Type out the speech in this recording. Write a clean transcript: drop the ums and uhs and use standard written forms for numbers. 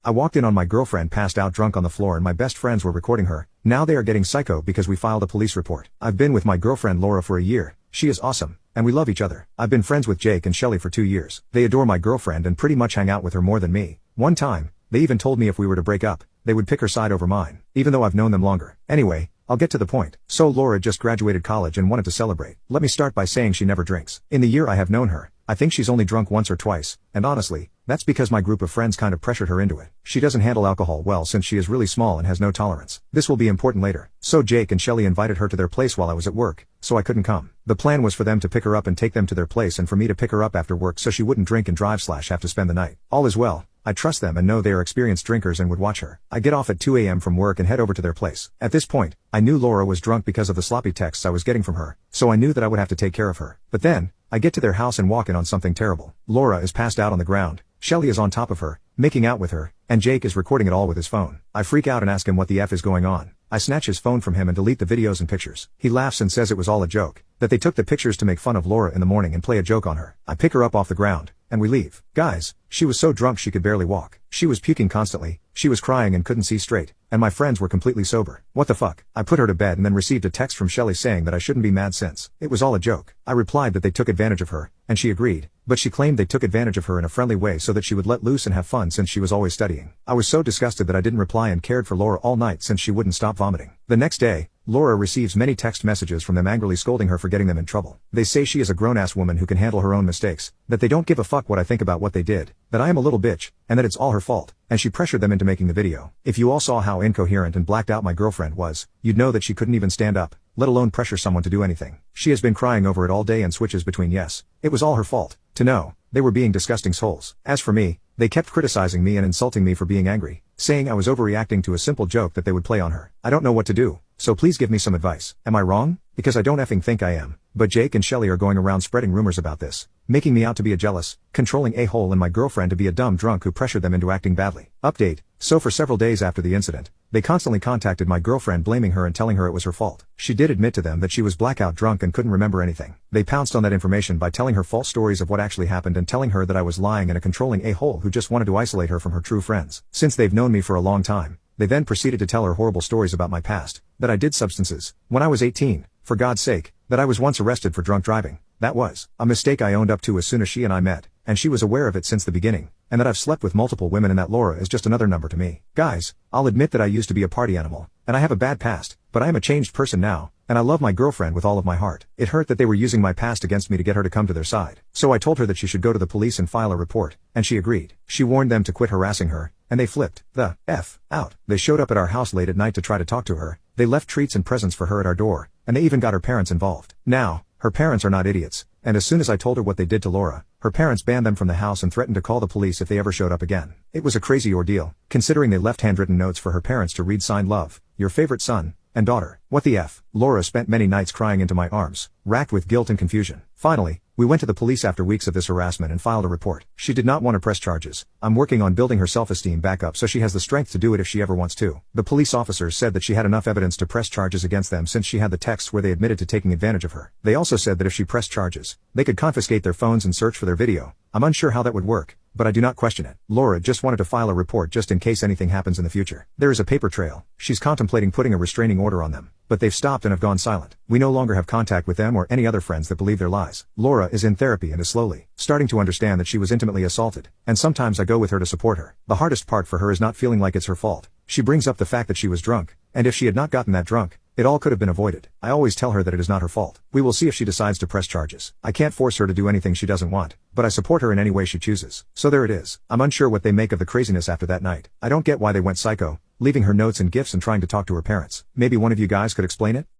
I walked in on my girlfriend passed out drunk on the floor and my best friends were recording her. Now they are getting psycho because we filed a police report. I've been with my girlfriend Laura for a year. She is awesome, and we love each other. I've been friends with Jake and Shelly for 2 years. They adore my girlfriend and pretty much hang out with her more than me. One time, they even told me if we were to break up, they would pick her side over mine, even though I've known them longer. Anyway, I'll get to the point. So Laura just graduated college and wanted to celebrate. Let me start by saying she never drinks. In the year I have known her, I think she's only drunk once or twice, and honestly, that's because my group of friends kind of pressured her into it. She doesn't handle alcohol well since she is really small and has no tolerance. This will be important later. So Jake and Shelly invited her to their place while I was at work, so I couldn't come. The plan was for them to pick her up and take them to their place and for me to pick her up after work so she wouldn't drink and drive / have to spend the night. All is well. I trust them and know they are experienced drinkers and would watch her. I get off at 2 a.m. from work and head over to their place. At this point, I knew Laura was drunk because of the sloppy texts I was getting from her, so I knew that I would have to take care of her. But then, I get to their house and walk in on something terrible. Laura is passed out on the ground, Shelly is on top of her, making out with her, and Jake is recording it all with his phone. I freak out and ask him what the F is going on. I snatch his phone from him and delete the videos and pictures. He laughs and says it was all a joke, that they took the pictures to make fun of Laura in the morning and play a joke on her. I pick her up off the ground, and we leave. Guys, she was so drunk she could barely walk. She was puking constantly, she was crying and couldn't see straight, and my friends were completely sober. What the fuck? I put her to bed and then received a text from Shelly saying that I shouldn't be mad since it was all a joke. I replied that they took advantage of her, and she agreed, but she claimed they took advantage of her in a friendly way so that she would let loose and have fun since she was always studying. I was so disgusted that I didn't reply and cared for Laura all night since she wouldn't stop vomiting. The next day, Laura receives many text messages from them angrily scolding her for getting them in trouble. They say she is a grown-ass woman who can handle her own mistakes, that they don't give a fuck what I think about what they did, that I am a little bitch, and that it's all her fault, and she pressured them into making the video. If you all saw how incoherent and blacked out my girlfriend was, you'd know that she couldn't even stand up, let alone pressure someone to do anything. She has been crying over it all day and switches between yes, it was all her fault, to no, they were being disgusting souls. As for me, they kept criticizing me and insulting me for being angry, saying I was overreacting to a simple joke that they would play on her. I don't know what to do, so please give me some advice. Am I wrong? Because I don't effing think I am. But Jake and Shelly are going around spreading rumors about this, making me out to be a jealous, controlling a-hole and my girlfriend to be a dumb drunk who pressured them into acting badly. Update. So for several days after the incident, they constantly contacted my girlfriend blaming her and telling her it was her fault. She did admit to them that she was blackout drunk and couldn't remember anything. They pounced on that information by telling her false stories of what actually happened and telling her that I was lying and a controlling a-hole who just wanted to isolate her from her true friends. Since they've known me for a long time, they then proceeded to tell her horrible stories about my past, that I did substances when I was 18, for God's sake, that I was once arrested for drunk driving. That was a mistake I owned up to as soon as she and I met, and she was aware of it since the beginning, and that I've slept with multiple women and that Laura is just another number to me. Guys, I'll admit that I used to be a party animal, and I have a bad past, but I am a changed person now, and I love my girlfriend with all of my heart. It hurt that they were using my past against me to get her to come to their side. So I told her that she should go to the police and file a report, and she agreed. She warned them to quit harassing her, and they flipped the F out. They showed up at our house late at night to try to talk to her. They left treats and presents for her at our door, and they even got her parents involved. Now, her parents are not idiots, and as soon as I told her what they did to Laura, her parents banned them from the house and threatened to call the police if they ever showed up again. It was a crazy ordeal, considering they left handwritten notes for her parents to read signed love, your favorite son and daughter. What the F? Laura spent many nights crying into my arms, racked with guilt and confusion. Finally, we went to the police after weeks of this harassment and filed a report. She did not want to press charges. I'm working on building her self-esteem back up so she has the strength to do it if she ever wants to. The police officers said that she had enough evidence to press charges against them since she had the texts where they admitted to taking advantage of her. They also said that if she pressed charges, they could confiscate their phones and search for their video. I'm unsure how that would work, but I do not question it. Laura just wanted to file a report just in case anything happens in the future. There is a paper trail. She's contemplating putting a restraining order on them, but they've stopped and have gone silent. We no longer have contact with them or any other friends that believe their lies. Laura is in therapy and is slowly starting to understand that she was intimately assaulted, and sometimes I go with her to support her. The hardest part for her is not feeling like it's her fault. She brings up the fact that she was drunk, and if she had not gotten that drunk, it all could have been avoided. I always tell her that it is not her fault. We will see if she decides to press charges. I can't force her to do anything she doesn't want, but I support her in any way she chooses. So there it is. I'm unsure what they make of the craziness after that night. I don't get why they went psycho, leaving her notes and gifts and trying to talk to her parents. Maybe one of you guys could explain it?